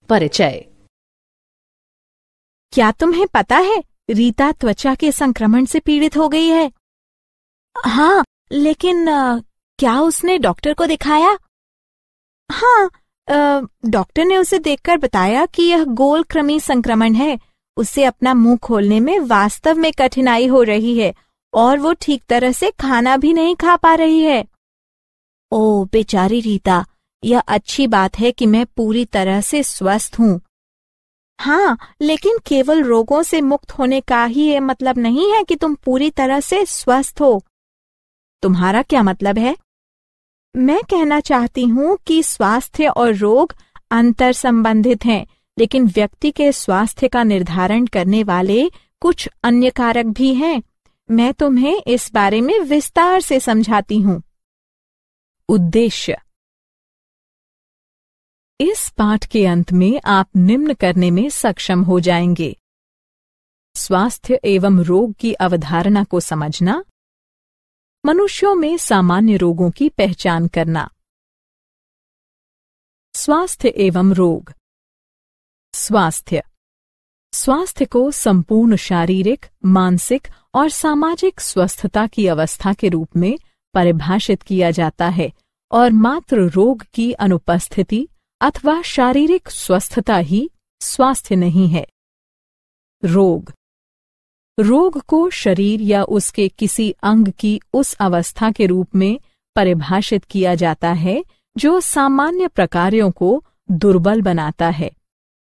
परिचय। क्या तुम्हें पता है रीता त्वचा के संक्रमण से पीड़ित हो गई है? हाँ, लेकिन क्या उसने डॉक्टर को दिखाया? हाँ, डॉक्टर ने उसे देखकर बताया कि यह गोल कृमि संक्रमण है। उसे अपना मुंह खोलने में वास्तव में कठिनाई हो रही है और वो ठीक तरह से खाना भी नहीं खा पा रही है। ओह बेचारी रीता, यह अच्छी बात है कि मैं पूरी तरह से स्वस्थ हूँ। हाँ, लेकिन केवल रोगों से मुक्त होने का ही ये मतलब नहीं है कि तुम पूरी तरह से स्वस्थ हो। तुम्हारा क्या मतलब है? मैं कहना चाहती हूँ कि स्वास्थ्य और रोग अंतर संबंधित हैं, लेकिन व्यक्ति के स्वास्थ्य का निर्धारण करने वाले कुछ अन्य कारक भी हैं। मैं तुम्हें इस बारे में विस्तार से समझाती हूँ। उद्देश्य। इस पाठ के अंत में आप निम्न करने में सक्षम हो जाएंगे: स्वास्थ्य एवं रोग की अवधारणा को समझना, मनुष्यों में सामान्य रोगों की पहचान करना। स्वास्थ्य एवं रोग। स्वास्थ्य को संपूर्ण शारीरिक, मानसिक और सामाजिक स्वस्थता की अवस्था के रूप में परिभाषित किया जाता है और मात्र रोग की अनुपस्थिति अथवा शारीरिक स्वस्थता ही स्वास्थ्य नहीं है। रोग को शरीर या उसके किसी अंग की उस अवस्था के रूप में परिभाषित किया जाता है जो सामान्य प्रकारों को दुर्बल बनाता है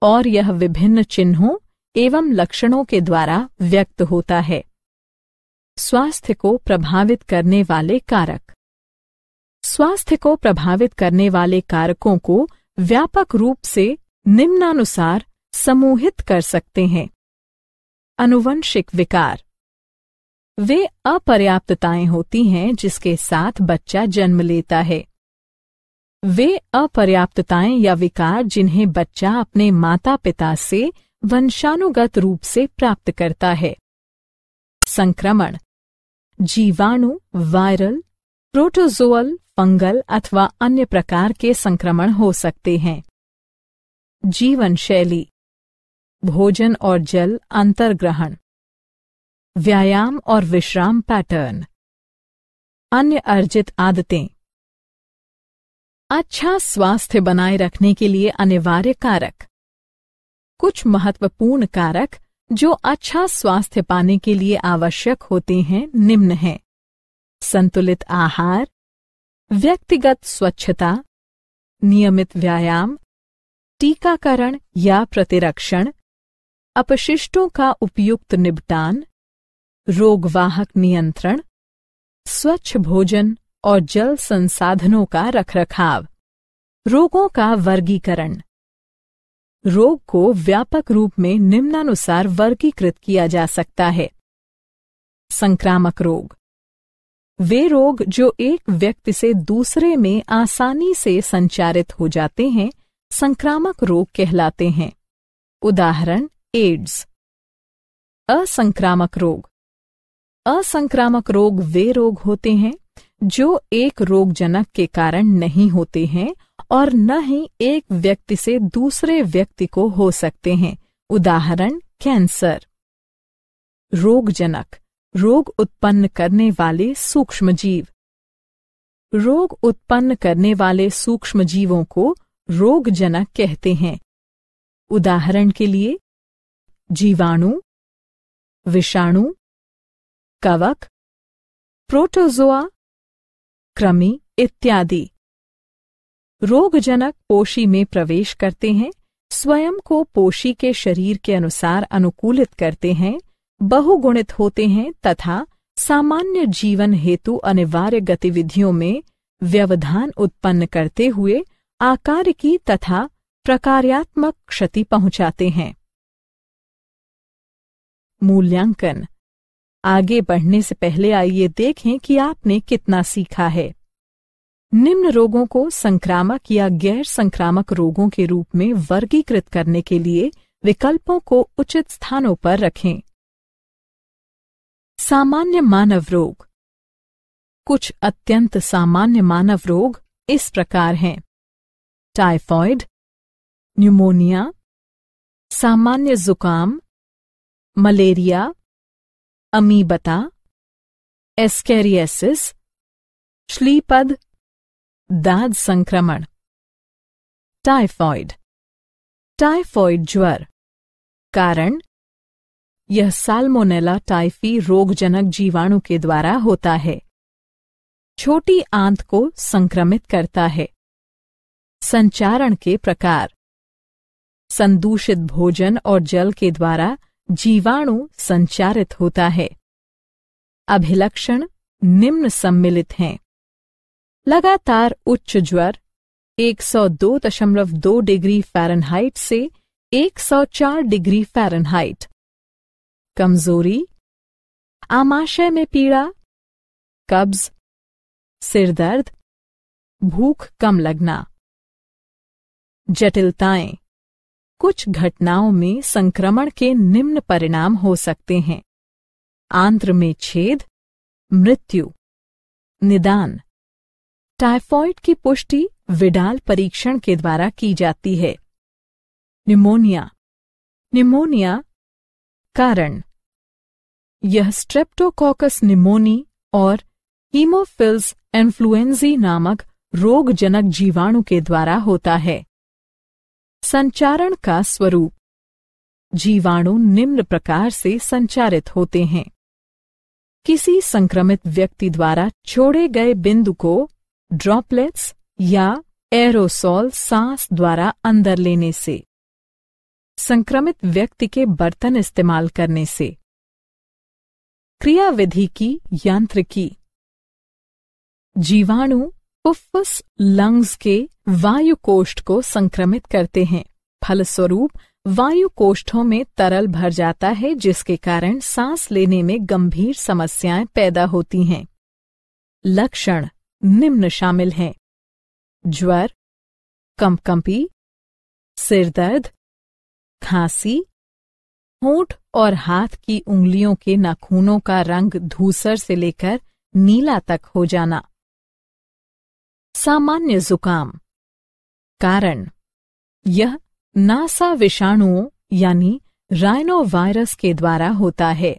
और यह विभिन्न चिन्हों एवं लक्षणों के द्वारा व्यक्त होता है। स्वास्थ्य को प्रभावित करने वाले कारक। स्वास्थ्य को प्रभावित करने वाले कारकों को व्यापक रूप से निम्नानुसार समूहित कर सकते हैं। आनुवंशिक विकार। वे अपर्याप्तताएं होती हैं जिसके साथ बच्चा जन्म लेता है। वे अपर्याप्तताएं या विकार जिन्हें बच्चा अपने माता पिता से वंशानुगत रूप से प्राप्त करता है। संक्रमण। जीवाणु, वायरल, प्रोटोजोअल, फंगल अथवा अन्य प्रकार के संक्रमण हो सकते हैं। जीवन शैली। भोजन और जल अंतर्ग्रहण, व्यायाम और विश्राम पैटर्न, अन्य अर्जित आदतें। अच्छा स्वास्थ्य बनाए रखने के लिए अनिवार्य कारक। कुछ महत्वपूर्ण कारक जो अच्छा स्वास्थ्य पाने के लिए आवश्यक होते हैं निम्न हैं: संतुलित आहार, व्यक्तिगत स्वच्छता, नियमित व्यायाम, टीकाकरण या प्रतिरक्षण, अपशिष्टों का उपयुक्त निपटान, रोगवाहक नियंत्रण, स्वच्छ भोजन और जल संसाधनों का रखरखाव। रोगों का वर्गीकरण। रोग को व्यापक रूप में निम्नानुसार वर्गीकृत किया जा सकता है। संक्रामक रोग। वे रोग जो एक व्यक्ति से दूसरे में आसानी से संचारित हो जाते हैं संक्रामक रोग कहलाते हैं। उदाहरण: एड्स। असंक्रामक रोग। असंक्रामक रोग वे रोग होते हैं जो एक रोगजनक के कारण नहीं होते हैं और न ही एक व्यक्ति से दूसरे व्यक्ति को हो सकते हैं। उदाहरण: कैंसर। रोगजनक, रोग उत्पन्न करने वाले सूक्ष्मजीव। रोग उत्पन्न करने वाले सूक्ष्मजीवों को रोगजनक कहते हैं। उदाहरण के लिए: जीवाणु, विषाणु, कवक, प्रोटोजोआ, कृमि इत्यादि। रोगजनक पोषी में प्रवेश करते हैं, स्वयं को पोषी के शरीर के अनुसार अनुकूलित करते हैं, बहुगुणित होते हैं तथा सामान्य जीवन हेतु अनिवार्य गतिविधियों में व्यवधान उत्पन्न करते हुए आकारिकी तथा प्रकार्यात्मक क्षति पहुंचाते हैं। मूल्यांकन। आगे बढ़ने से पहले आइए देखें कि आपने कितना सीखा है। निम्न रोगों को संक्रामक या गैर संक्रामक रोगों के रूप में वर्गीकृत करने के लिए विकल्पों को उचित स्थानों पर रखें। सामान्य मानव रोग। कुछ अत्यंत सामान्य मानव रोग इस प्रकार हैं: टाइफॉइड, न्यूमोनिया, सामान्य जुकाम, मलेरिया, अमीबता, एस्केरियासिस, श्लीपद, दाद संक्रमण, टाइफॉइड, टाइफॉइड ज्वर। कारण यह साल्मोनेला टाइफी रोगजनक जीवाणु के द्वारा होता है। छोटी आंत को संक्रमित करता है। संचारण के प्रकार, संदूषित भोजन और जल के द्वारा जीवाणु संचारित होता है। अभिलक्षण निम्न सम्मिलित हैं। लगातार उच्च ज्वर 102.2 डिग्री फ़ारेनहाइट से 104 डिग्री फ़ारेनहाइट, कमजोरी, आमाशय में पीड़ा, कब्ज, सिरदर्द, भूख कम लगना। जटिलताएं, कुछ घटनाओं में संक्रमण के निम्न परिणाम हो सकते हैं: आंत्र में छेद, मृत्यु। निदान, टाइफॉइड की पुष्टि विडाल परीक्षण के द्वारा की जाती है। न्यूमोनिया, न्यूमोनिया कारण यह स्ट्रेप्टोकोकस निमोनी और हीमोफिल्स इन्फ्लुएंजी नामक रोगजनक जीवाणु के द्वारा होता है। संचारण का स्वरूप, जीवाणु निम्न प्रकार से संचारित होते हैं। किसी संक्रमित व्यक्ति द्वारा छोड़े गए बिंदु को ड्रॉपलेट्स या एरोसोल सांस द्वारा अंदर लेने से, संक्रमित व्यक्ति के बर्तन इस्तेमाल करने से। क्रियाविधि की यांत्रिकी, जीवाणु फुफ्फुस लंग्स के वायुकोष्ठ को संक्रमित करते हैं। फलस्वरूप वायुकोष्ठों में तरल भर जाता है, जिसके कारण सांस लेने में गंभीर समस्याएं पैदा होती हैं। लक्षण निम्न शामिल हैं: ज्वर, कंपकंपी, सिरदर्द, खांसी, होंठ और हाथ की उंगलियों के नाखूनों का रंग धूसर से लेकर नीला तक हो जाना। सामान्य जुकाम। कारण यह नासा विषाणुओं यानी राइनोवायरस के द्वारा होता है।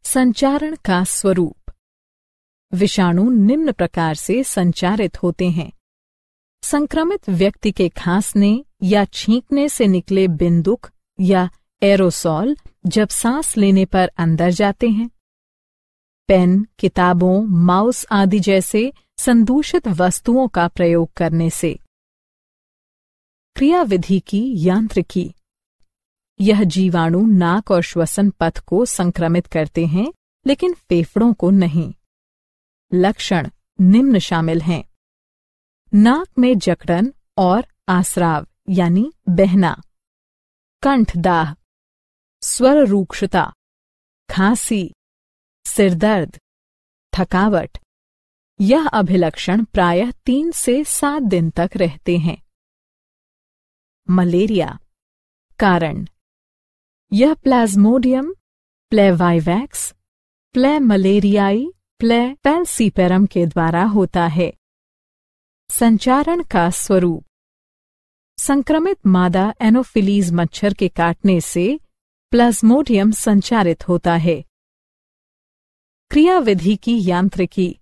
संचारण का स्वरूप, विषाणु निम्न प्रकार से संचारित होते हैं: संक्रमित व्यक्ति के खांसने या छींकने से निकले बिंदुक या एरोसोल जब सांस लेने पर अंदर जाते हैं। पेन, किताबों, माउस आदि जैसे संदूषित वस्तुओं का प्रयोग करने से। क्रियाविधि की यांत्रिकी, यह जीवाणु नाक और श्वसन पथ को संक्रमित करते हैं, लेकिन फेफड़ों को नहीं। लक्षण निम्न शामिल हैं: नाक में जकड़न और आस्राव यानी बहना, कंठदाह, स्वर रूक्षता, खांसी, सिरदर्द, थकावट। यह अभिलक्षण प्रायः 3 से 7 दिन तक रहते हैं। मलेरिया। कारण यह प्लाज्मोडियम प्लेवाइवैक्स प्लेमलेरियाई प्लेफेल्सीपेरम के द्वारा होता है। संचारण का स्वरूप, संक्रमित मादा एनोफिलीज मच्छर के काटने से प्लाज्मोडियम संचारित होता है। क्रियाविधि की यांत्रिकी,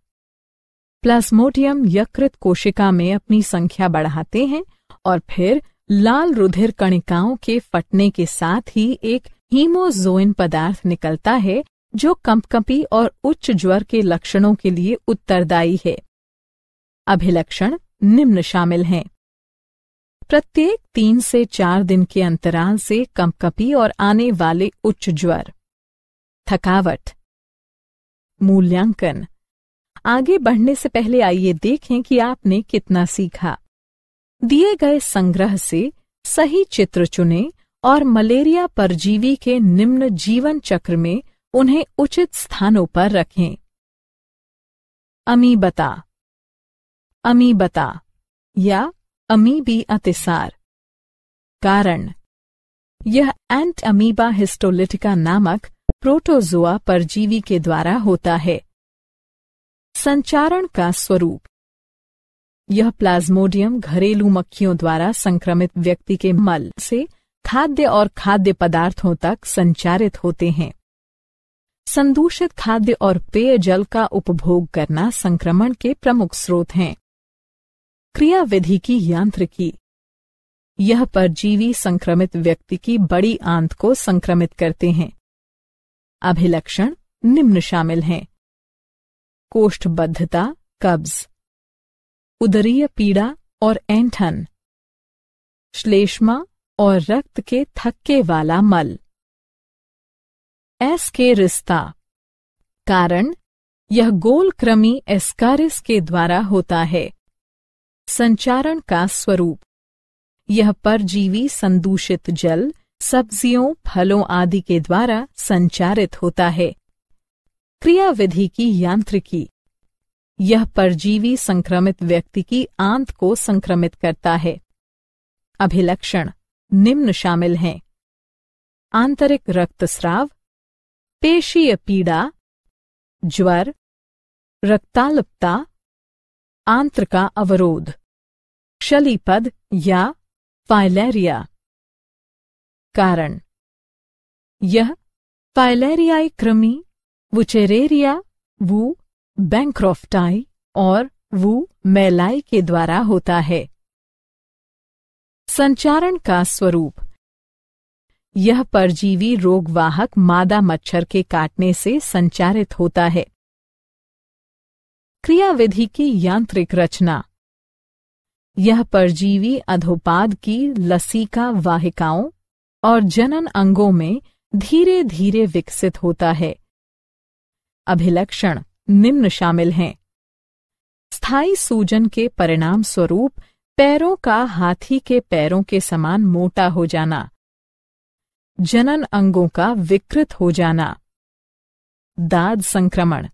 प्लाज्मोडियम यकृत कोशिका में अपनी संख्या बढ़ाते हैं और फिर लाल रुधिर कणिकाओं के फटने के साथ ही एक हीमोजोइन पदार्थ निकलता है जो कंपकंपी और उच्च ज्वर के लक्षणों के लिए उत्तरदायी है। अभिलक्षण निम्न शामिल हैं: प्रत्येक 3 से 4 दिन के अंतराल से कंपकंपी और आने वाले उच्च ज्वर। थकावट। मूल्यांकन। आगे बढ़ने से पहले आइए देखें कि आपने कितना सीखा। दिए गए संग्रह से सही चित्र चुनें और मलेरिया परजीवी के निम्न जीवन चक्र में उन्हें उचित स्थानों पर रखें। अमीबता। अमीबता या अमीबी अतिसार। कारण यह एंट अमीबा हिस्टोलिटिका नामक प्रोटोजोआ परजीवी के द्वारा होता है। संचारण का स्वरूप, यह प्लाज्मोडियम घरेलू मक्खियों द्वारा संक्रमित व्यक्ति के मल से खाद्य और खाद्य पदार्थों तक संचारित होते हैं। संदूषित खाद्य और पेयजल का उपभोग करना संक्रमण के प्रमुख स्रोत हैं। क्रियाविधि की यांत्रिकी। यह परजीवी संक्रमित व्यक्ति की बड़ी आंत को संक्रमित करते हैं। अभिलक्षण निम्न शामिल हैं: कोष्ठबद्धता, कब्ज, उदरीय पीड़ा और ऐंठन, श्लेष्मा और रक्त के थक्के वाला मल। एस्केरिस्ता। कारण, यह गोल कृमि एस्कारिस के द्वारा होता है। संचारण का स्वरूप। यह परजीवी संदूषित जल, सब्जियों, फलों आदि के द्वारा संचारित होता है। क्रियाविधि की यांत्रिकी। यह परजीवी संक्रमित व्यक्ति की आंत को संक्रमित करता है। अभिलक्षण निम्न शामिल हैं: आंतरिक रक्तस्राव, पेशीय पीड़ा, ज्वर, रक्ताल्पता, आंत्र का अवरोध, शलीपद या फाइलेरिया। कारण, यह फाइलेरियाई कृमि वुचेरेरिया वू बैंक्रॉफ्टाई और वू मेलाई के द्वारा होता है। संचारण का स्वरूप। यह परजीवी रोगवाहक मादा मच्छर के काटने से संचारित होता है। क्रियाविधि की यांत्रिक रचना। यह परजीवी अधोपाद की लसीका वाहिकाओं और जनन अंगों में धीरे धीरे विकसित होता है। अभिलक्षण निम्न शामिल हैं: स्थायी सूजन के परिणाम स्वरूप पैरों का हाथी के पैरों के समान मोटा हो जाना, जनन अंगों का विकृत हो जाना, दाद संक्रमण।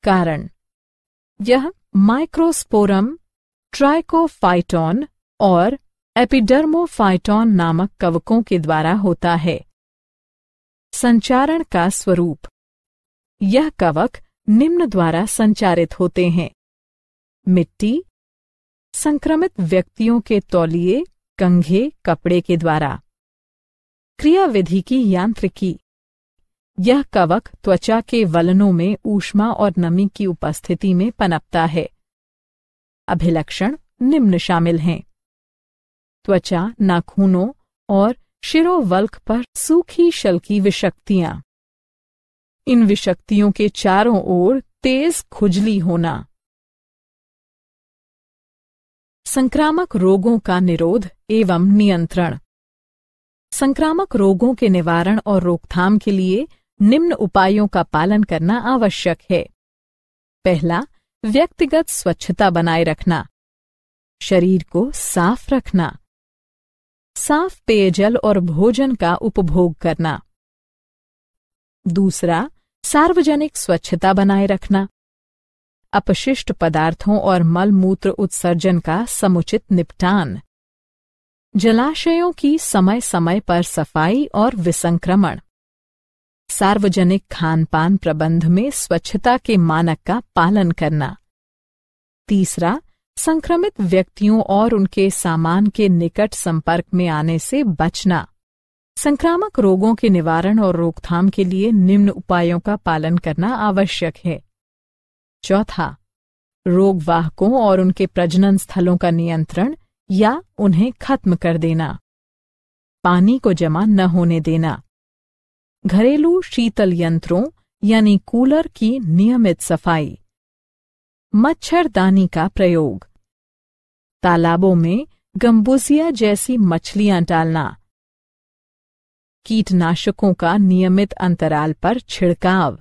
कारण, यह माइक्रोस्पोरम ट्राइकोफाइटॉन और एपिडर्मोफाइटॉन नामक कवकों के द्वारा होता है। संचारण का स्वरूप। यह कवक निम्न द्वारा संचारित होते हैं: मिट्टी, संक्रमित व्यक्तियों के तौलिए, कंघे, कपड़े के द्वारा। क्रियाविधि की यांत्रिकी। यह कवक त्वचा के वलनों में ऊष्मा और नमी की उपस्थिति में पनपता है। अभिलक्षण निम्न शामिल हैं: त्वचा, नाखूनों और शिरोवल्क पर सूखी शल्की विषक्तियां। इन विषक्तियों के चारों ओर तेज खुजली होना। संक्रामक रोगों का निरोध एवं नियंत्रण। संक्रामक रोगों के निवारण और रोकथाम के लिए निम्न उपायों का पालन करना आवश्यक है। पहला, व्यक्तिगत स्वच्छता बनाए रखना, शरीर को साफ रखना, साफ पेयजल और भोजन का उपभोग करना। दूसरा, सार्वजनिक स्वच्छता बनाए रखना, अपशिष्ट पदार्थों और मल मूत्र उत्सर्जन का समुचित निपटान, जलाशयों की समय समय पर सफाई और विसंक्रमण, सार्वजनिक खान-पान प्रबंध में स्वच्छता के मानक का पालन करना। तीसरा, संक्रमित व्यक्तियों और उनके सामान के निकट संपर्क में आने से बचना। संक्रामक रोगों के निवारण और रोकथाम के लिए निम्न उपायों का पालन करना आवश्यक है। चौथा, रोगवाहकों और उनके प्रजनन स्थलों का नियंत्रण या उन्हें खत्म कर देना। पानी को जमा न होने देना। घरेलू शीतल यंत्रों यानी कूलर की नियमित सफाई। मच्छरदानी का प्रयोग। तालाबों में गम्बुसिया जैसी मछलियां डालना। कीटनाशकों का नियमित अंतराल पर छिड़काव।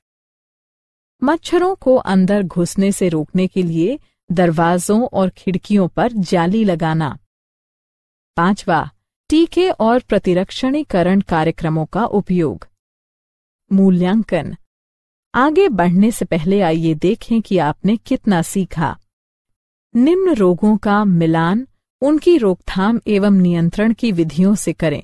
मच्छरों को अंदर घुसने से रोकने के लिए दरवाजों और खिड़कियों पर जाली लगाना। पांचवा, टीके और प्रतिरक्षणीकरण कार्यक्रमों का उपयोग। मूल्यांकन। आगे बढ़ने से पहले आइए देखें कि आपने कितना सीखा। निम्न रोगों का मिलान उनकी रोकथाम एवं नियंत्रण की विधियों से करें।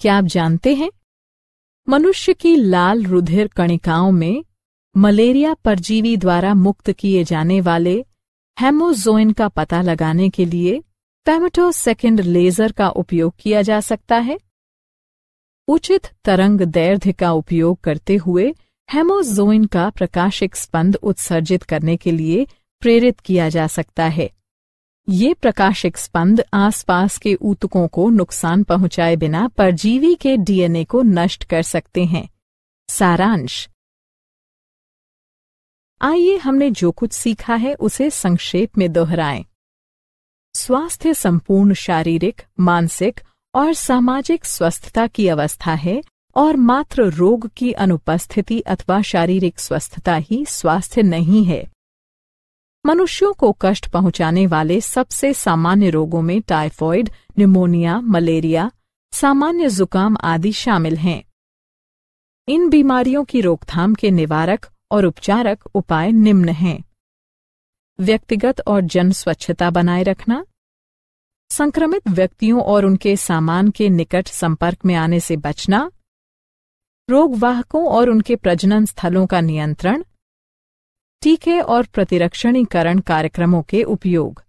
क्या आप जानते हैं? मनुष्य की लाल रुधिर कणिकाओं में मलेरिया परजीवी द्वारा मुक्त किए जाने वाले हेमोजोइन का पता लगाने के लिए फेमेटोसेकंड लेजर का उपयोग किया जा सकता है। उचित तरंग दैर्ध्य का उपयोग करते हुए हेमोजोइन का प्रकाशिक स्पंद उत्सर्जित करने के लिए प्रेरित किया जा सकता है। ये प्रकाशिक स्पंद आसपास के ऊतकों को नुकसान पहुंचाए बिना परजीवी के डीएनए को नष्ट कर सकते हैं। सारांश। आइए हमने जो कुछ सीखा है उसे संक्षेप में दोहराएं। स्वास्थ्य संपूर्ण शारीरिक, मानसिक और सामाजिक स्वस्थता की अवस्था है और मात्र रोग की अनुपस्थिति अथवा शारीरिक स्वस्थता ही स्वास्थ्य नहीं है। मनुष्यों को कष्ट पहुंचाने वाले सबसे सामान्य रोगों में टाइफॉइड, निमोनिया, मलेरिया, सामान्य जुकाम आदि शामिल हैं। इन बीमारियों की रोकथाम के निवारक और उपचारक उपाय निम्न हैं। व्यक्तिगत और जन स्वच्छता बनाए रखना, संक्रमित व्यक्तियों और उनके सामान के निकट संपर्क में आने से बचना, रोगवाहकों और उनके प्रजनन स्थलों का नियंत्रण, टीके और प्रतिरक्षणीकरण कार्यक्रमों के उपयोग।